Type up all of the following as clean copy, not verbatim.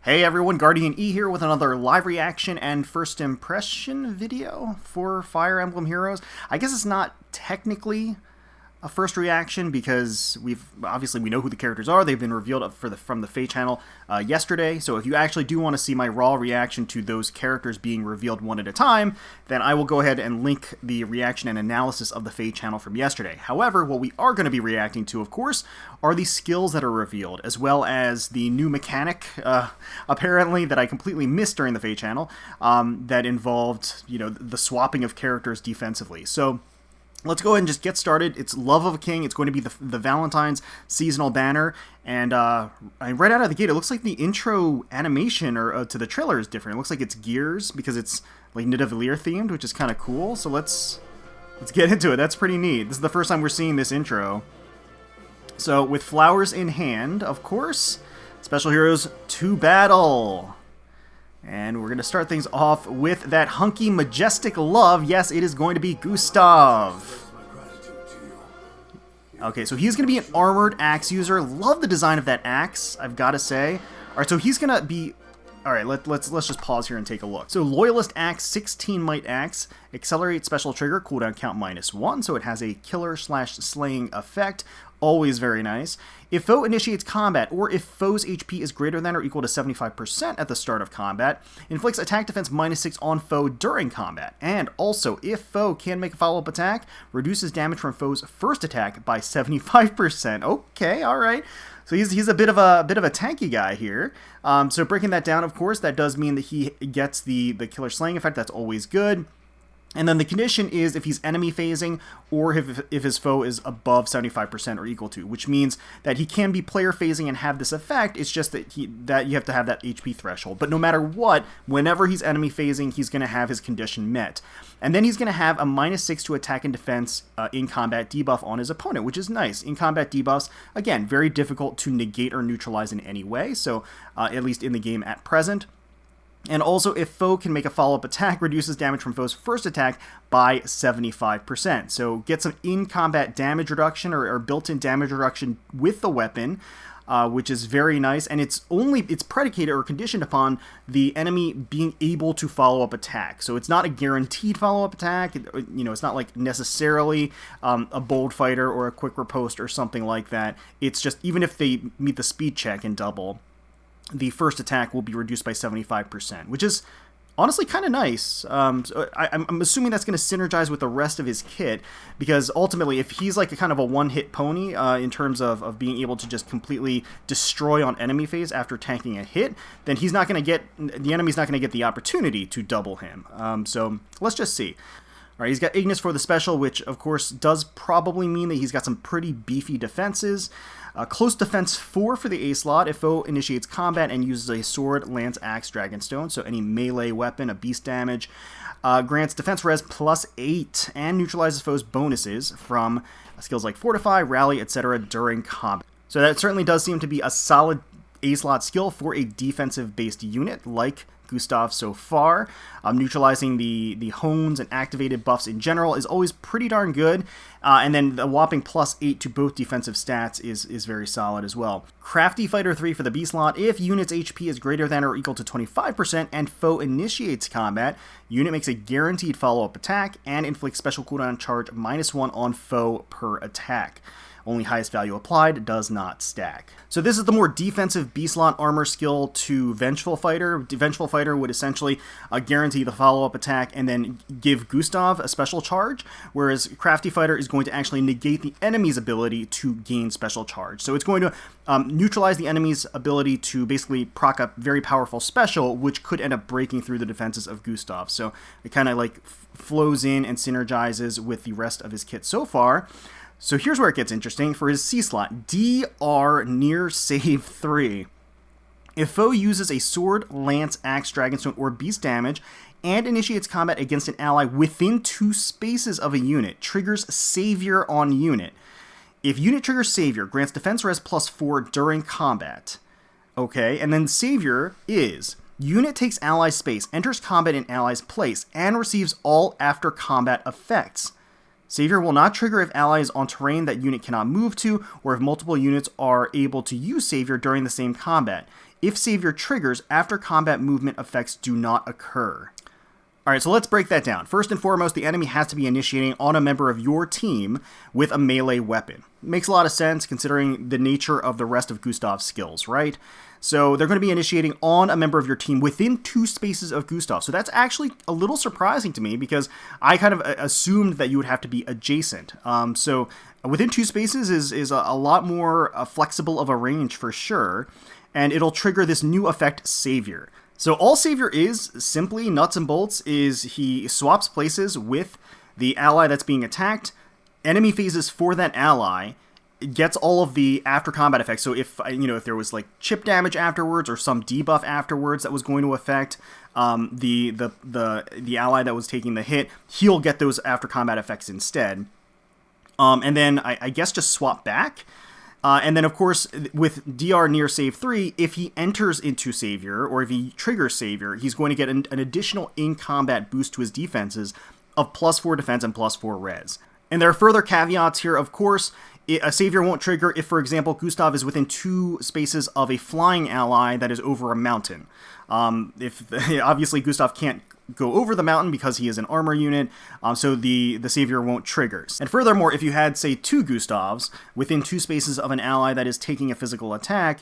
Hey everyone, GuardianE here with another live reaction and first impression video for Fire Emblem Heroes. I guess it's not technically a first reaction because we know who the characters are. They've been revealed from the FEH channel yesterday. So if you actually do want to see my raw reaction to those characters being revealed one at a time, then I will go ahead and link the reaction and analysis of the FEH channel from yesterday. However, what we are going to be reacting to, of course, are the skills that are revealed, as well as the new mechanic, apparently, that I completely missed during the FEH channel, that involved, the swapping of characters defensively. So let's go ahead and just get started. It's Love of a King. It's going to be the Valentine's seasonal banner. And right out of the gate, it looks like the intro animation to the trailer is different. It looks like it's gears because it's like Nidavellir themed, which is kind of cool. So let's get into it. That's pretty neat. This is the first time we're seeing this intro. So with flowers in hand, of course, Special Heroes to battle. And we're going to start things off with that hunky, majestic love. Yes, it is going to be Gustav. Okay, so he's going to be an armored axe user. Love the design of that axe, I've got to say. All right, so he's going to be... All right, let's just pause here and take a look. So Loyalist Axe, 16 Might Axe, Accelerate Special Trigger, cooldown count -1, so it has a killer/slaying effect. Always very nice. If foe initiates combat, or if foe's HP is greater than or equal to 75% at the start of combat, inflicts attack defense -6 on foe during combat. And also, if foe can make a follow-up attack, reduces damage from foe's first attack by 75%. Okay, alright. So he's a bit of a tanky guy here. So breaking that down, of course, that does mean that he gets the killer slaying effect. That's always good. And then the condition is if he's enemy phasing or if his foe is above 75% or equal to, which means that he can be player phasing and have this effect. It's just that you have to have that HP threshold. But no matter what, whenever he's enemy phasing, he's going to have his condition met. And then he's going to have a -6 to attack and defense in combat debuff on his opponent, which is nice. In combat debuffs, again, very difficult to negate or neutralize in any way, so at least in the game at present. And also, if foe can make a follow-up attack, reduces damage from foe's first attack by 75%. So get some in-combat damage reduction or built-in damage reduction with the weapon, which is very nice. And it's predicated or conditioned upon the enemy being able to follow-up attack. So it's not a guaranteed follow-up attack. It's not like necessarily a bold fighter or a quick riposte or something like that. It's just even if they meet the speed check in double, the first attack will be reduced by 75%, which is honestly kind of nice. So I'm assuming that's going to synergize with the rest of his kit, because ultimately, if he's like a kind of a one-hit pony in terms of being able to just completely destroy on enemy phase after tanking a hit, then the enemy's not going to get the opportunity to double him. So let's just see. All right, he's got Ignis for the special, which of course does probably mean that he's got some pretty beefy defenses. Close defense 4 for the A slot if foe initiates combat and uses a sword, lance, axe, dragonstone, so any melee weapon, a beast damage. Grants defense res +8 and neutralizes foes' bonuses from skills like Fortify, Rally, etc. during combat. So that certainly does seem to be a solid A slot skill for a defensive-based unit like Gustav so far. Neutralizing the hones and activated buffs in general is always pretty darn good, and then the whopping +8 to both defensive stats is very solid as well. Crafty Fighter 3 for the B slot. If unit's HP is greater than or equal to 25% and foe initiates combat, unit makes a guaranteed follow-up attack and inflicts special cooldown charge -1 on foe per attack. Only highest value applied, does not stack. So this is the more defensive B-slot armor skill to Vengeful Fighter. Vengeful Fighter would essentially guarantee the follow-up attack and then give Gustav a special charge, whereas Crafty Fighter is going to actually negate the enemy's ability to gain special charge. So it's going to neutralize the enemy's ability to basically proc up very powerful special, which could end up breaking through the defenses of Gustav. So it kind of like flows in and synergizes with the rest of his kit so far. So here's where it gets interesting. For his C slot, DR near save 3. If foe uses a sword, lance, axe, dragonstone, or beast damage and initiates combat against an ally within 2 spaces of a unit, triggers Savior on unit. If unit triggers Savior, grants defense res +4 during combat. Okay, and then Savior is unit takes ally space, enters combat in ally's place, and receives all after combat effects. Savior will not trigger if ally is on terrain that unit cannot move to, or if multiple units are able to use Savior during the same combat. if Savior triggers after combat movement effects do not occur. Alright, so let's break that down. First and foremost, the enemy has to be initiating on a member of your team with a melee weapon. Makes a lot of sense considering the nature of the rest of Gustav's skills, right? So they're going to be initiating on a member of your team within 2 spaces of Gustav. So that's actually a little surprising to me because I kind of assumed that you would have to be adjacent. So within 2 spaces is a lot more flexible of a range for sure. And it'll trigger this new effect, Savior. So all Savior is, simply nuts and bolts, is he swaps places with the ally that's being attacked, enemy phases for that ally, gets all of the after combat effects. So if if there was like chip damage afterwards or some debuff afterwards that was going to affect the ally that was taking the hit, he'll get those after combat effects instead. And then I guess just swap back. And then, of course, with DR near save 3, if he enters into Savior, or if he triggers Savior, he's going to get an additional in-combat boost to his defenses of +4 defense and +4 res. And there are further caveats here, of course. A Savior won't trigger if, for example, Gustav is within 2 spaces of a flying ally that is over a mountain. Obviously, Gustav can't go over the mountain because he is an armor unit, so the Savior won't trigger. And furthermore, if you had, say, 2 Gustavs within 2 spaces of an ally that is taking a physical attack,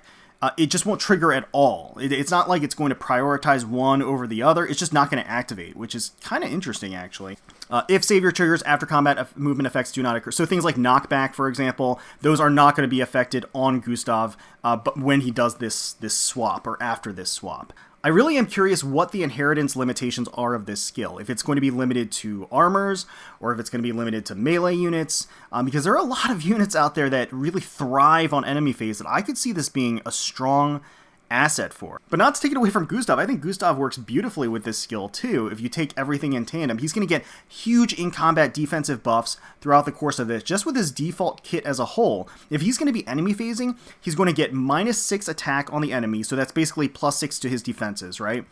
it just won't trigger at all. It's not like it's going to prioritize one over the other, it's just not going to activate, which is kind of interesting, actually. If Savior triggers after combat movement effects do not occur, so things like knockback, for example, those are not going to be affected on Gustav but when he does this swap, or after this swap. I really am curious what the inheritance limitations are of this skill. If it's going to be limited to armors, or if it's going to be limited to melee units, because there are a lot of units out there that really thrive on enemy phase that I could see this being a strong asset for. But not to take it away from Gustav, I think Gustav works beautifully with this skill too. If you take everything in tandem, he's going to get huge in-combat defensive buffs throughout the course of this, just with his default kit as a whole. If he's going to be enemy phasing, he's going to get -6 attack on the enemy, so that's basically +6 to his defenses, right?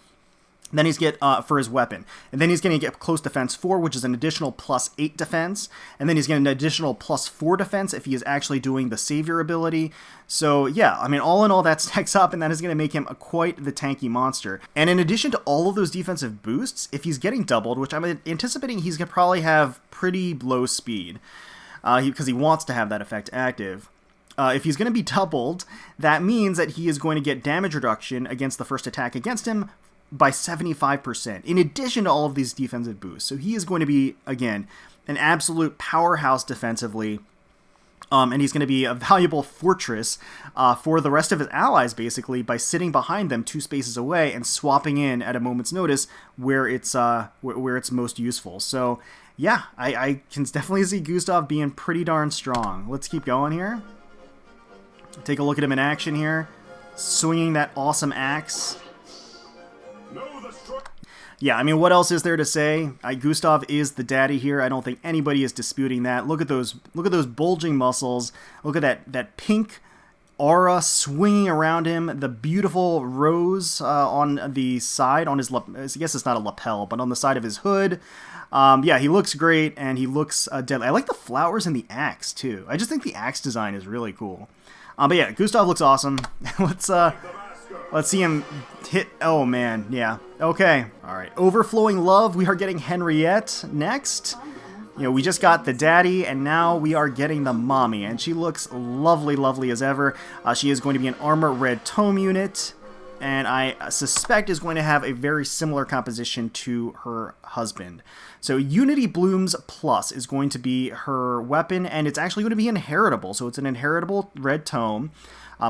Then he's get for his weapon. And then he's going to get close defense 4, which is an additional +8 defense. And then he's getting an additional +4 defense if he is actually doing the Savior ability. So yeah, I mean, all in all, that stacks up, and that is going to make him quite the tanky monster. And in addition to all of those defensive boosts, if he's getting doubled, which I'm anticipating he's going to probably have pretty low speed, because he wants to have that effect active. If he's going to be doubled, that means that he is going to get damage reduction against the first attack against him by 75%, in addition to all of these defensive boosts. So he is going to be, again, an absolute powerhouse defensively, and he's going to be a valuable fortress for the rest of his allies, basically, by sitting behind them 2 spaces away and swapping in at a moment's notice where it's most useful. So yeah, I can definitely see Gustav being pretty darn strong. Let's keep going here. Take a look at him in action here, swinging that awesome axe. Yeah, I mean, what else is there to say? Gustav is the daddy here. I don't think anybody is disputing that. Look at those bulging muscles. Look at that pink aura swinging around him. The beautiful rose on the side, on his, I guess it's not a lapel, but on the side of his hood. Yeah, he looks great, and he looks deadly. I like the flowers and the axe, too. I just think the axe design is really cool. But yeah, Gustav looks awesome. Let's see him hit. Oh, man. Yeah. Okay. All right. Overflowing love. We are getting Henriette next. You know, we just got the daddy, and now we are getting the mommy. And she looks lovely, lovely as ever. She is going to be an armor red tome unit, and I suspect is going to have a very similar composition to her husband. So Unity Blooms Plus is going to be her weapon, and it's actually going to be inheritable. So it's an inheritable red tome.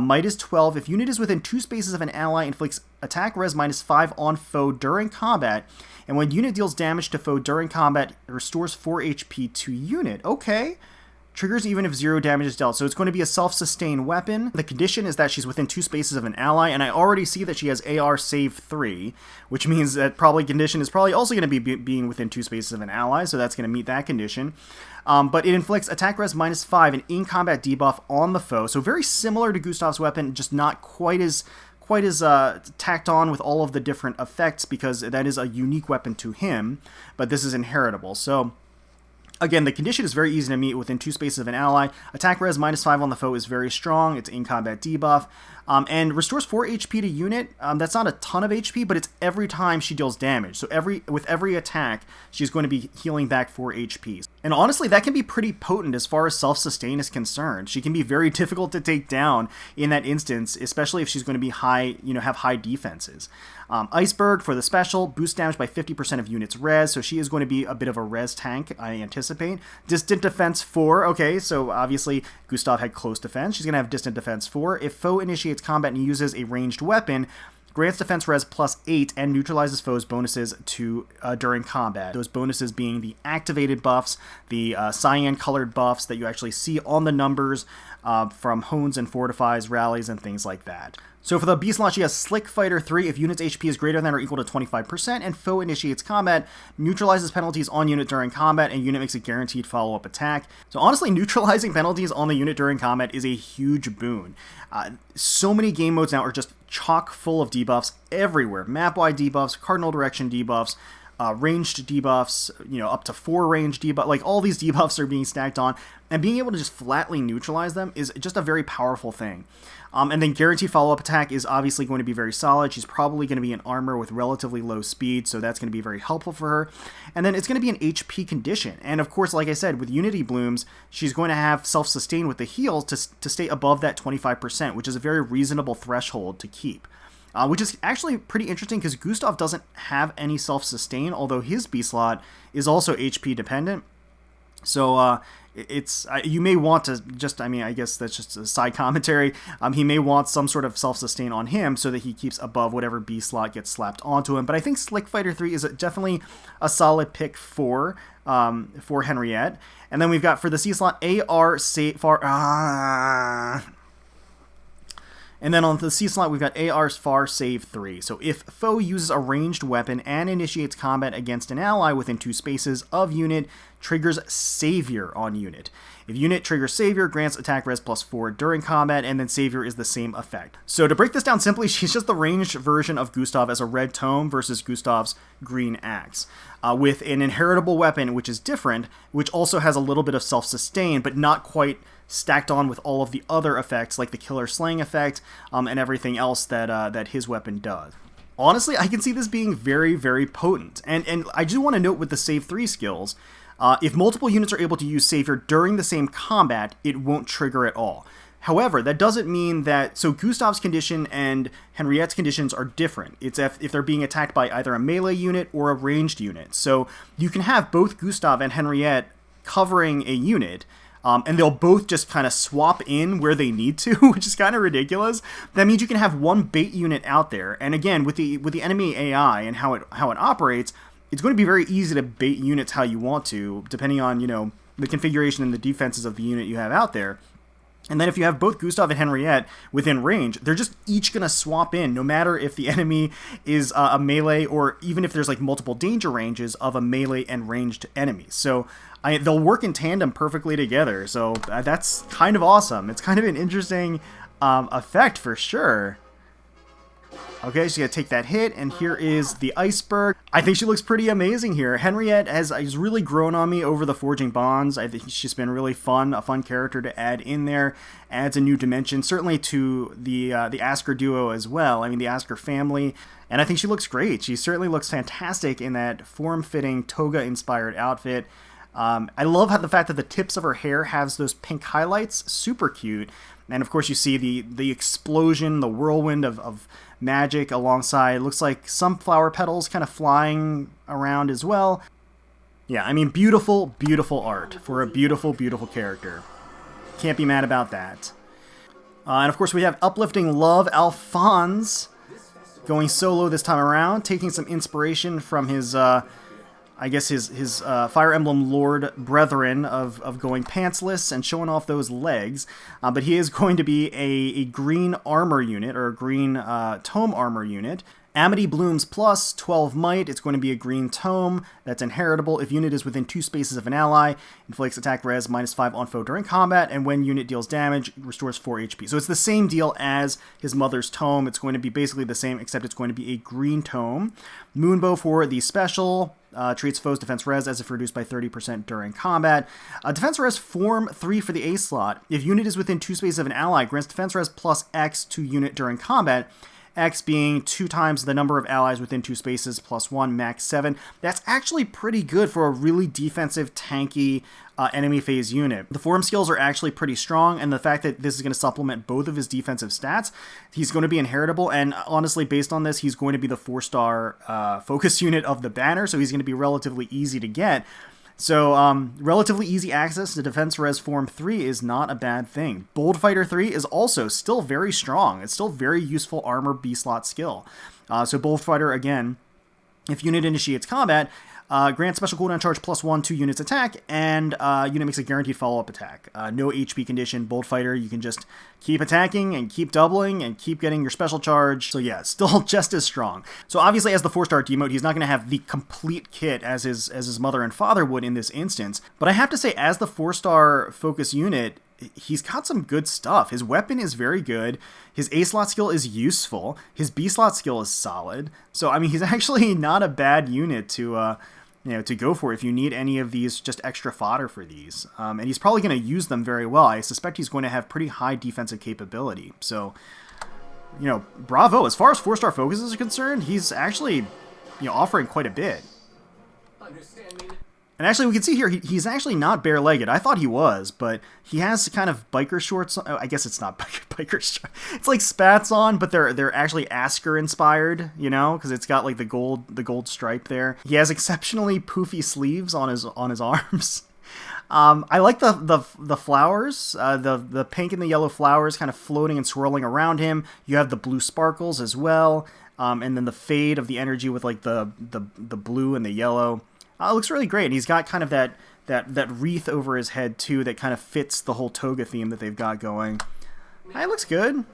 Might is 12. If unit is within 2 spaces of an ally, inflicts attack res -5 on foe during combat, and when unit deals damage to foe during combat, it restores 4 HP to unit. Okay. Triggers even if 0 damage is dealt. So it's going to be a self-sustained weapon. The condition is that she's within 2 spaces of an ally, and I already see that she has AR save 3, which means that condition is probably also going to be being within 2 spaces of an ally, so that's going to meet that condition. But it inflicts attack res -5 and in-combat debuff on the foe, so very similar to Gustav's weapon, just not quite as tacked on with all of the different effects, because that is a unique weapon to him, but this is inheritable. So Again, the condition is very easy to meet within 2 spaces of an ally. Attack res -5 on the foe is very strong. It's in combat debuff. And restores 4 HP to unit. That's not a ton of HP, but it's every time she deals damage. So with every attack, she's going to be healing back 4 HP. And honestly, that can be pretty potent as far as self-sustain is concerned. She can be very difficult to take down in that instance, especially if she's going to be high, have high defenses. Iceberg for the special, boost damage by 50% of units res, so she is going to be a bit of a res tank, I anticipate. Distant defense 4, okay, so obviously Gustav had close defense. She's going to have distant defense 4. If foe initiates combat and uses a ranged weapon, grants defense res +8 and neutralizes foes' bonuses to during combat. Those bonuses being the activated buffs, the cyan-colored buffs that you actually see on the numbers from hones and fortifies, rallies, and things like that. So for the B slot, she has Slick Fighter 3. If unit's HP is greater than or equal to 25% and foe initiates combat, neutralizes penalties on unit during combat, and unit makes a guaranteed follow-up attack. So honestly, neutralizing penalties on the unit during combat is a huge boon. So many game modes now are just chock full of debuffs everywhere. Map-wide debuffs, cardinal direction debuffs, ranged debuffs, up to 4 ranged debuffs. Like, all these debuffs are being stacked on, and being able to just flatly neutralize them is just a very powerful thing. And then guaranteed follow-up attack is obviously going to be very solid. She's probably going to be in armor with relatively low speed, so that's going to be very helpful for her. And then it's going to be an HP condition. And of course, like I said, with Unity Blooms, she's going to have self-sustain with the heals to stay above that 25%, which is a very reasonable threshold to keep. Which is actually pretty interesting because Gustav doesn't have any self-sustain, although his B-slot is also HP dependent. So you may want to just, I guess that's just a side commentary. He may want some sort of self-sustain on him so that he keeps above whatever B slot gets slapped onto him. But I think Slick Fighter 3 is definitely a solid pick for Henriette. And then we've got for the C slot, And then on the C slot, we've got AR's Far Save 3. So if foe uses a ranged weapon and initiates combat against an ally within 2 spaces of unit, triggers Savior on unit. If unit triggers Savior, grants attack res +4 during combat, and then Savior is the same effect. So to break this down simply, she's just the ranged version of Gustav as a red tome versus Gustav's green axe. With an inheritable weapon, which is different, which also has a little bit of self-sustain, but not quite stacked on with all of the other effects, like the Killer Slaying effect, and everything else that his weapon does. Honestly, I can see this being very, very potent. And I do want to note with the Save 3 skills, if multiple units are able to use Savior during the same combat, it won't trigger at all. However, that doesn't mean that... So Gustav's condition and Henriette's conditions are different. It's if they're being attacked by either a melee unit or a ranged unit. So you can have both Gustav and Henriette covering a unit, and they'll both just kind of swap in where they need to, which is kind of ridiculous. That means you can have one bait unit out there, and again, with the enemy AI and how it operates, it's going to be very easy to bait units how you want to, depending on, the configuration and the defenses of the unit you have out there. And then if you have both Gustav and Henriette within range, they're just each going to swap in, no matter if the enemy is a melee or even if there's like multiple danger ranges of a melee and ranged enemy. So they'll work in tandem perfectly together. So that's kind of awesome. It's kind of an interesting effect for sure. Okay, she's going to take that hit, and here is the Iceberg. I think she looks pretty amazing here. Henriette has really grown on me over the Forging Bonds. I think she's been really fun, a fun character to add in there. Adds a new dimension, certainly to the ASKR duo as well. I mean, the ASKR family. And I think she looks great. She certainly looks fantastic in that form-fitting, toga-inspired outfit. I love the fact that the tips of her hair has those pink highlights. Super cute. And of course you see the explosion, the whirlwind of magic alongside. It looks like some flower petals kind of flying around as well. Yeah, I mean, beautiful, beautiful art for a beautiful, beautiful character. Can't be mad about that. And of course we have Uplifting Love, Alphonse, going solo this time around, taking some inspiration from his... I guess his Fire Emblem Lord brethren of going pantsless and showing off those legs. But he is going to be a green armor unit, or a green tome armor unit. Amity Blooms plus 12 might. It's going to be a green tome that's inheritable. If unit is within 2 spaces of an ally, inflicts attack res -5 on foe during combat, and when unit deals damage, restores 4 HP. So it's the same deal as his mother's tome. It's going to be basically the same, except it's going to be a green tome. Moonbow for the special. treats foes defense res as if reduced by 30% during combat. Defense res form 3 for the A slot. If unit is within 2 spaces of an ally, grants defense res plus X to unit during combat. X being 2 times the number of allies within 2 spaces plus 1, max 7. That's actually pretty good for a really defensive, tanky enemy phase unit. The form skills are actually pretty strong, and the fact that this is going to supplement both of his defensive stats, he's going to be inheritable, and honestly, based on this, he's going to be the 4-star focus unit of the banner, so he's going to be relatively easy to get. So, relatively easy access to Defense Res Form 3 is not a bad thing. Bold Fighter 3 is also still very strong. It's still very useful armor B-slot skill. So Bold Fighter, again, if unit initiates combat, grants special cooldown charge +1 to unit's attack, and unit makes a guaranteed follow-up attack. No HP condition. Bold Fighter, you can just keep attacking and keep doubling and keep getting your special charge. So yeah, still just as strong. So obviously as the 4-star demote, he's not going to have the complete kit as his mother and father would in this instance. But I have to say, as the 4-star focus unit, he's got some good stuff. His weapon is very good. His A-slot skill is useful. His B-slot skill is solid. So, I mean, he's actually not a bad unit to go for if you need any of these just extra fodder for these. And he's probably going to use them very well. I suspect he's going to have pretty high defensive capability. So, bravo. As far as 4-star focuses are concerned, he's actually, offering quite a bit. And actually, we can see here, he's actually not bare-legged. I thought he was, but he has kind of biker shorts. Oh, I guess it's not biker shorts. It's like spats on, but they're actually ASKR inspired, because it's got like the gold stripe there. He has exceptionally poofy sleeves on his arms. I like the flowers, the pink and the yellow flowers kind of floating and swirling around him. You have the blue sparkles as well, and then the fade of the energy with like the blue and the yellow. It looks really great. And he's got kind of that wreath over his head, too, that kind of fits the whole TOGA theme that they've got going. It looks good.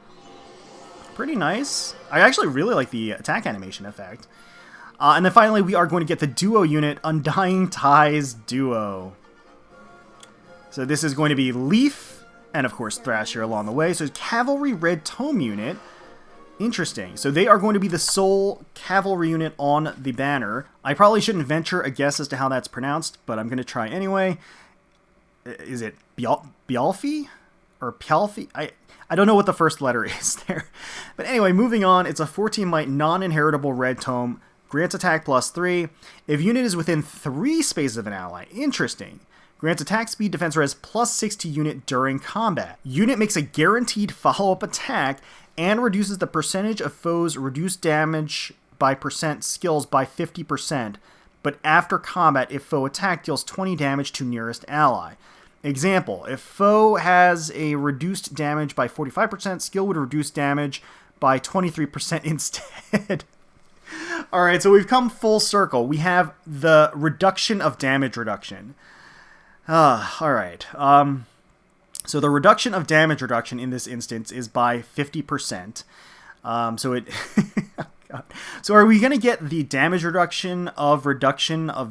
Pretty nice. I actually really like the attack animation effect. And then finally, we are going to get the duo unit, Undying Ties Duo. So this is going to be Leaf, and of course Thrasher along the way. So it's Cavalry Red Tome unit. Interesting. So they are going to be the sole cavalry unit on the banner. I probably shouldn't venture a guess as to how that's pronounced, but I'm going to try anyway. Is it Bjalfi? Or Pjalfi? I don't know what the first letter is there. But anyway, moving on. It's a 14 might non-inheritable red tome. Grants attack +3. If unit is within 3 spaces of an ally. Interesting. Grants attack speed defense res +6 to unit during combat. Unit makes a guaranteed follow-up attack and reduces the percentage of foes' reduced damage by percent skills by 50%, but after combat, if foe attack deals 20 damage to nearest ally. Example, if foe has a reduced damage by 45%, skill would reduce damage by 23% instead. Alright, so we've come full circle. We have the reduction of damage reduction. Alright, so the reduction of damage reduction in this instance is by 50%. So are we going to get the damage reduction of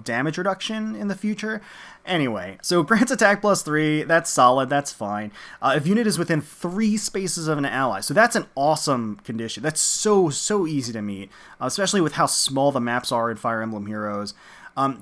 damage reduction in the future? Anyway, so grants attack +3, that's solid, that's fine. If unit is within 3 spaces of an ally, so that's an awesome condition. That's so easy to meet, especially with how small the maps are in Fire Emblem Heroes.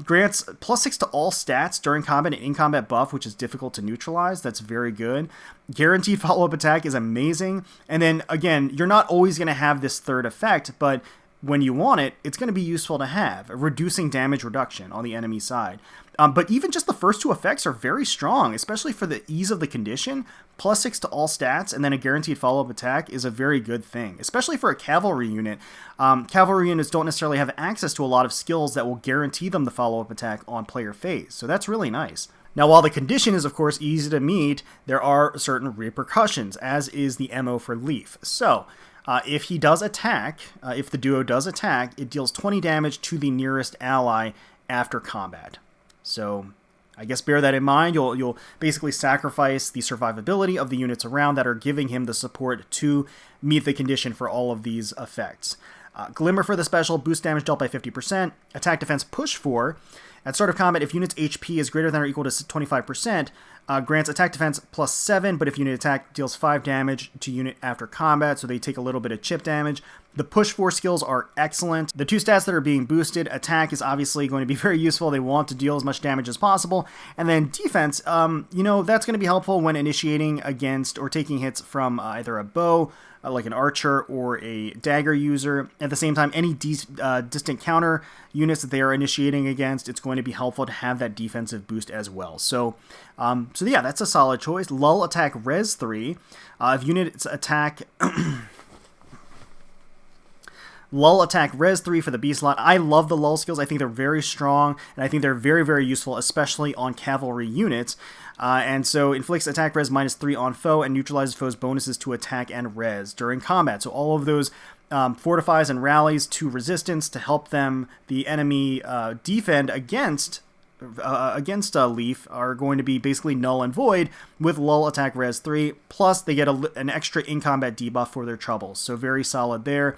Grants +6 to all stats during combat and in-combat buff, which is difficult to neutralize. That's very good. Guaranteed follow-up attack is amazing. And then, again, you're not always going to have this third effect, but when you want it, it's going to be useful to have, reducing damage reduction on the enemy side. But even just the first 2 effects are very strong, especially for the ease of the condition. +6 to all stats and then a guaranteed follow-up attack is a very good thing, especially for a cavalry unit. Cavalry units don't necessarily have access to a lot of skills that will guarantee them the follow-up attack on player phase, so that's really nice. Now, while the condition is, of course, easy to meet, there are certain repercussions, as is the MO for Leaf. So, if he does attack, if the duo does attack, it deals 20 damage to the nearest ally after combat. So, I guess bear that in mind. You'll basically sacrifice the survivability of the units around that are giving him the support to meet the condition for all of these effects. Glimmer for the special, boost damage dealt by 50%, attack defense push 4. At start of combat, if unit's HP is greater than or equal to 25%, grants attack defense +7, but if unit attack deals 5 damage to unit after combat, so they take a little bit of chip damage. The push 4 skills are excellent. The 2 stats that are being boosted, attack is obviously going to be very useful. They want to deal as much damage as possible. And then defense, that's going to be helpful when initiating against or taking hits from either a bow, like an archer, or a dagger user. At the same time, any distant counter units that they are initiating against, it's going to be helpful to have that defensive boost as well. So yeah, that's a solid choice. Lull attack res 3. If units attack... Lull attack res 3 for the B slot. I love the lull skills. I think they're very strong, and I think they're very, very useful, especially on cavalry units. And so inflicts attack res -3 on foe and neutralizes foes' bonuses to attack and res during combat. So all of those fortifies and rallies to resistance to help the enemy defend against Leaf are going to be basically null and void with lull attack res 3. Plus they get an extra in combat debuff for their troubles. So very solid there.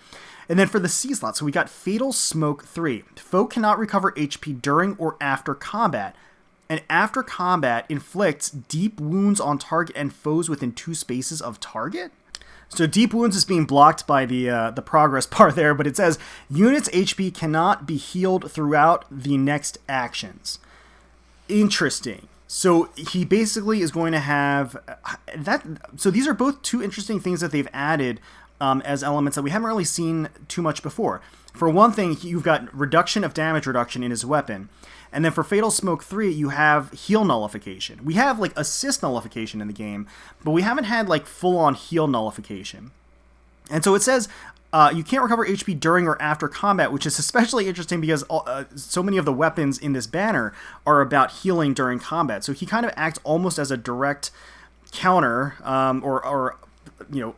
And then for the C slot, so we got Fatal Smoke 3. Foe cannot recover HP during or after combat. And after combat inflicts deep wounds on target and foes within 2 spaces of target. So deep wounds is being blocked by the progress bar there, but it says units HP cannot be healed throughout the next actions. Interesting. So he basically is going to have that. So these are both 2 interesting things that they've added as elements that we haven't really seen too much before. For one thing, you've got reduction of damage reduction in his weapon. And then for Fatal Smoke 3, you have heal nullification. We have like assist nullification in the game, but we haven't had like full-on heal nullification. And so it says you can't recover HP during or after combat, which is especially interesting because so many of the weapons in this banner are about healing during combat. So he kind of acts almost as a direct counter or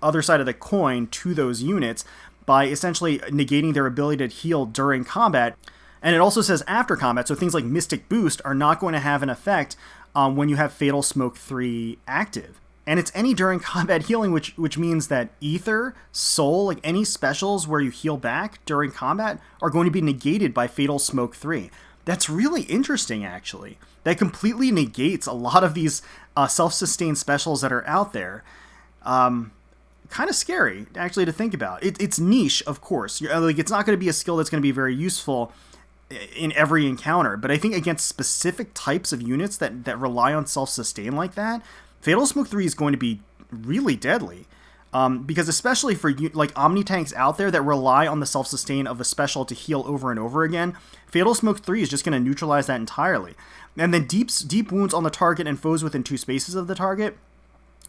other side of the coin to those units by essentially negating their ability to heal during combat. And it also says after combat, so things like Mystic Boost are not going to have an effect when you have Fatal Smoke 3 active. And it's any during combat healing, which means that Ether, Soul, like any specials where you heal back during combat are going to be negated by Fatal Smoke 3. That's really interesting, actually. That completely negates a lot of these self-sustained specials that are out there. Kind of scary, actually, to think about. It's niche, of course. It's not going to be a skill that's going to be very useful in every encounter, but I think against specific types of units that rely on self-sustain like that, Fatal Smoke 3 is going to be really deadly. Because especially for like Omni-tanks out there that rely on the self-sustain of a special to heal over and over again, Fatal Smoke 3 is just going to neutralize that entirely. And then deep wounds on the target and foes within 2 spaces of the target.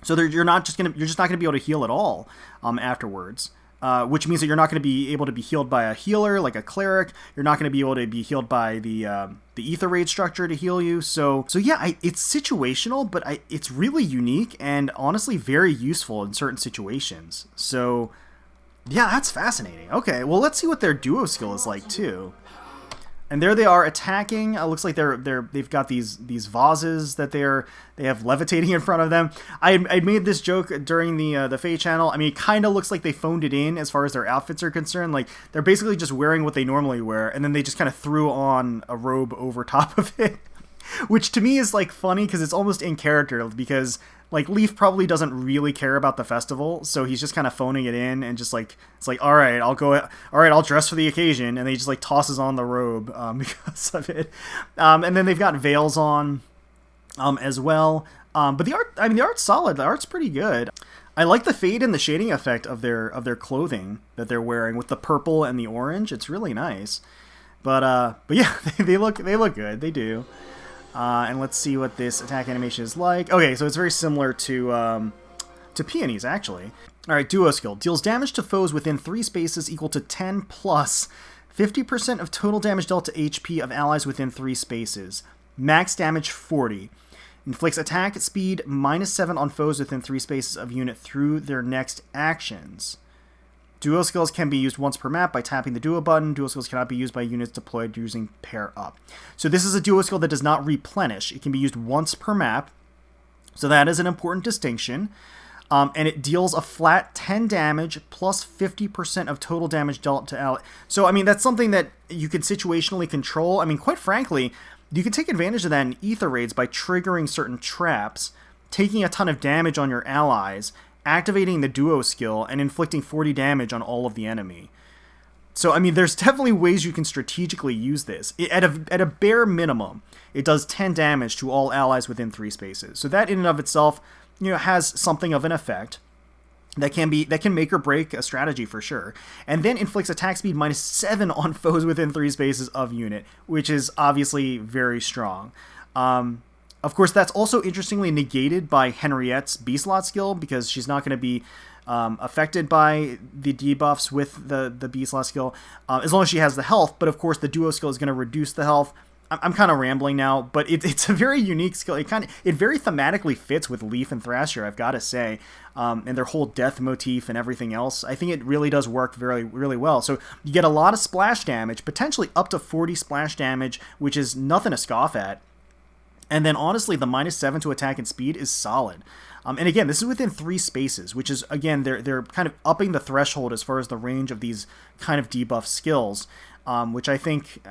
So you're just not going to be able to heal at all afterwards, which means that you're not going to be able to be healed by a healer like a cleric. You're not going to be able to be healed by the ether raid structure to heal you. So yeah, it's situational, but it's really unique and honestly very useful in certain situations. So yeah, that's fascinating. Okay, well let's see what their duo skill is like too. And there they are attacking. Looks like they've got these vases that they have levitating in front of them. I made this joke during the FEH channel. I mean, it kind of looks like they phoned it in as far as their outfits are concerned. Like they're basically just wearing what they normally wear, and then they just kind of threw on a robe over top of it, which to me is like funny because it's almost in character because like Leaf probably doesn't really care about the festival, so he's just kind of phoning it in and just like it's like all right, I'll dress for the occasion, and then he just like tosses on the robe because of it, and then they've got veils on as well. But the art's solid. The art's pretty good. I like the fade and the shading effect of their clothing that they're wearing with the purple and the orange. It's really nice. But yeah, they look good. They do. And let's see what this attack animation is like. Okay, so it's very similar to Peony's, actually. Alright, duo skill. Deals damage to foes within 3 spaces equal to 10 plus 50% of total damage dealt to HP of allies within 3 spaces. Max damage 40. Inflicts attack speed -7 on foes within 3 spaces of unit through their next actions. Duo skills can be used once per map by tapping the duo button. Duo skills cannot be used by units deployed using pair up. So this is a duo skill that does not replenish. It can be used once per map. So that is an important distinction. And it deals a flat 10 damage plus 50% of total damage dealt to ally. So, I mean, that's something that you can situationally control. I mean, quite frankly, you can take advantage of that in ether raids by triggering certain traps, taking a ton of damage on your allies, activating the duo skill and inflicting 40 damage on all of the enemy. So, I mean, there's definitely ways you can strategically use this. At a bare minimum, it does 10 damage to all allies within 3 spaces. So that in and of itself, has something of an effect that can make or break a strategy for sure. And then inflicts attack speed -7 on foes within 3 spaces of unit, which is obviously very strong. Of course, that's also interestingly negated by Henriette's B-slot skill, because she's not going to be affected by the debuffs with the B-slot skill, as long as she has the health. But of course, the duo skill is going to reduce the health. I'm kind of rambling now, but it's a very unique skill. It very thematically fits with Leaf and Thrasher, I've got to say, and their whole death motif and everything else. I think it really does work very, really well. So you get a lot of splash damage, potentially up to 40 splash damage, which is nothing to scoff at. And then honestly, the -7 to attack and speed is solid. And again, this is within 3 spaces, which is, again, they're kind of upping the threshold as far as the range of these kind of debuff skills, which I think,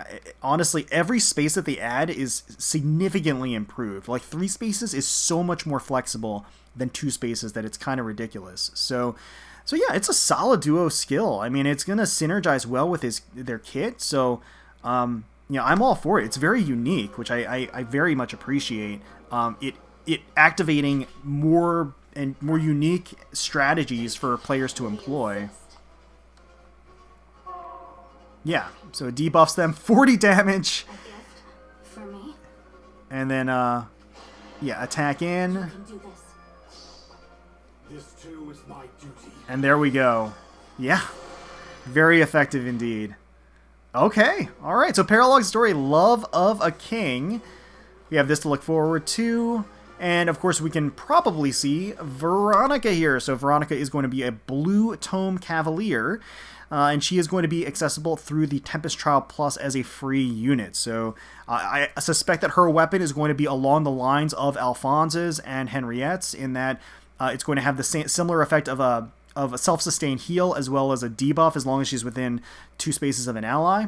honestly, every space that they add is significantly improved. Like, 3 spaces is so much more flexible than 2 spaces that it's kind of ridiculous. So yeah, it's a solid duo skill. I mean, it's going to synergize well with their kit, so I'm all for it. It's very unique, which I very much appreciate. It activating more and more unique strategies for players to employ. Yeah, so it debuffs them 40 damage. For me. And then, attack in. This too is my duty. And there we go. Yeah, very effective indeed. Okay, alright, so Paralog Story, Love of a King. We have this to look forward to. And, of course, we can probably see Veronica here. So Veronica is going to be a Blue Tome Cavalier. And she is going to be accessible through the Tempest Trial Plus as a free unit. So I suspect that her weapon is going to be along the lines of Alphonse's and Henriette's, in that it's going to have the similar effect of a self-sustained heal as well as a debuff, as long as she's within 2 spaces of an ally.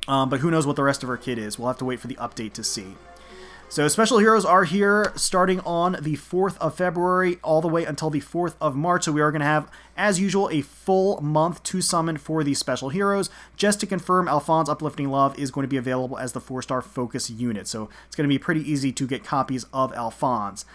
But who knows what the rest of her kit is. We'll have to wait for the update to see. So Special Heroes are here starting on the 4th of February all the way until the 4th of March. So we are going to have, as usual, a full month to summon for these Special Heroes. Just to confirm, Alphonse Uplifting Love is going to be available as the 4-star focus unit. So it's going to be pretty easy to get copies of Alphonse.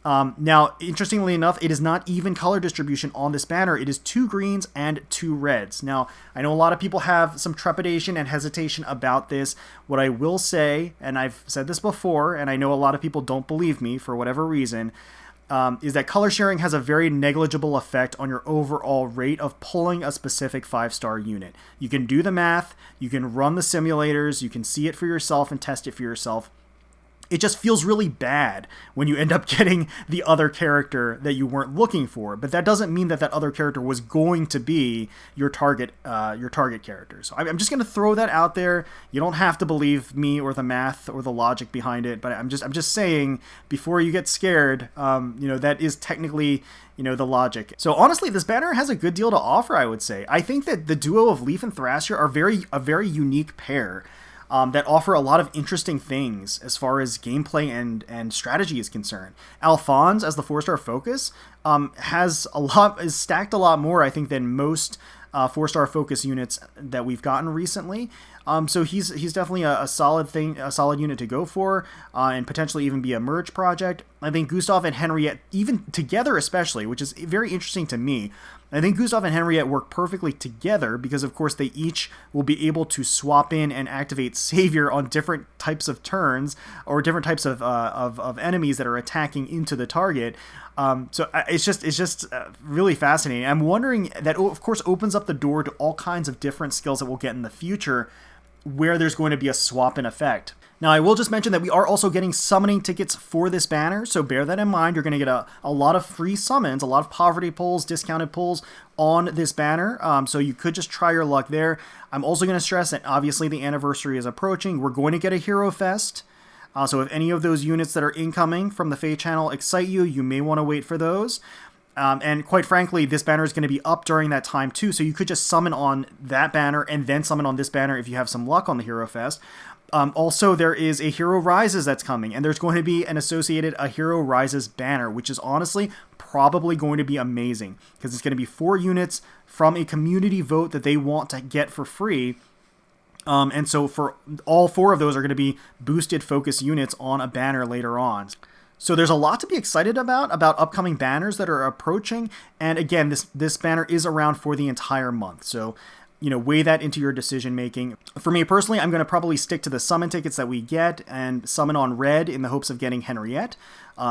Now, interestingly enough, it is not even color distribution on this banner. It is 2 greens and 2 reds. Now, I know a lot of people have some trepidation and hesitation about this. What I will say, and I've said this before, and I know a lot of people don't believe me for whatever reason, is that color sharing has a very negligible effect on your overall rate of pulling a specific 5-star unit. You can do the math, you can run the simulators, you can see it for yourself and test it for yourself. It just feels really bad when you end up getting the other character that you weren't looking for. But that doesn't mean that that other character was going to be your target character. So I'm just going to throw that out there. You don't have to believe me or the math or the logic behind it. But I'm just saying, before you get scared, that is technically, the logic. So honestly, this banner has a good deal to offer, I would say. I think that the duo of Leaf and Thrasher are a very unique pair. That offer a lot of interesting things as far as gameplay and strategy is concerned. Alphonse, as the 4-star focus, is stacked a lot more, I think, than most 4-star focus units that we've gotten recently. So he's definitely a solid unit to go for, and potentially even be a merge project. I think Gustav and Henriette, even together especially, which is very interesting to me, I think Gustav and Henriette work perfectly together because, of course, they each will be able to swap in and activate Savior on different types of turns or different types of enemies that are attacking into the target. So it's just really fascinating. I'm wondering, that, of course, opens up the door to all kinds of different skills that we'll get in the future where there's going to be a swap-in effect. Now, I will just mention that we are also getting summoning tickets for this banner, so bear that in mind. You're going to get a lot of free summons, a lot of poverty pulls, discounted pulls on this banner, so you could just try your luck there. I'm also going to stress that obviously the anniversary is approaching. We're going to get a Hero Fest, so if any of those units that are incoming from the FEH channel excite you, you may want to wait for those. And quite frankly, this banner is going to be up during that time too, so you could just summon on that banner and then summon on this banner if you have some luck on the Hero Fest. Also, there is a Hero Rises that's coming, and there's going to be an associated A Hero Rises banner, which is honestly probably going to be amazing, because it's going to be 4 units from a community vote that they want to get for free. And so for all 4 of those are going to be boosted focus units on a banner later on. So there's a lot to be excited about upcoming banners that are approaching. And again, this banner is around for the entire month. So, you know, weigh that into your decision making. For me personally, I'm going to probably stick to the summon tickets that we get and summon on red in the hopes of getting Henriette,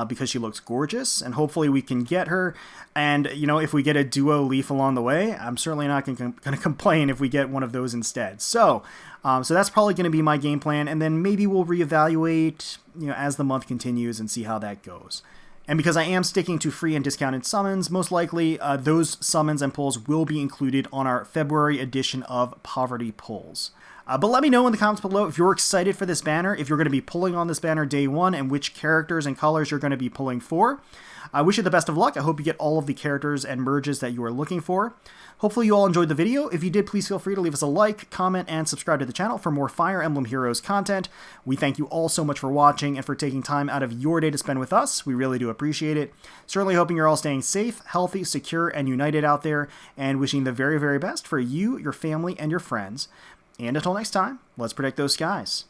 because she looks gorgeous, and hopefully we can get her. And, you know, if we get a duo leaf along the way, I'm certainly not going to complain if we get one of those instead. So that's probably going to be my game plan, and then maybe we'll reevaluate, you know, as the month continues and see how that goes. And because I am sticking to free and discounted summons, most likely those summons and pulls will be included on our February edition of Poverty Pulls. But let me know in the comments below if you're excited for this banner, if you're going to be pulling on this banner day one, and which characters and colors you're going to be pulling for. I wish you the best of luck. I hope you get all of the characters and merges that you are looking for. Hopefully you all enjoyed the video. If you did, please feel free to leave us a like, comment, and subscribe to the channel for more Fire Emblem Heroes content. We thank you all so much for watching and for taking time out of your day to spend with us. We really do appreciate it. Certainly hoping you're all staying safe, healthy, secure, and united out there, and wishing the very, very best for you, your family, and your friends. And until next time, let's protect those skies.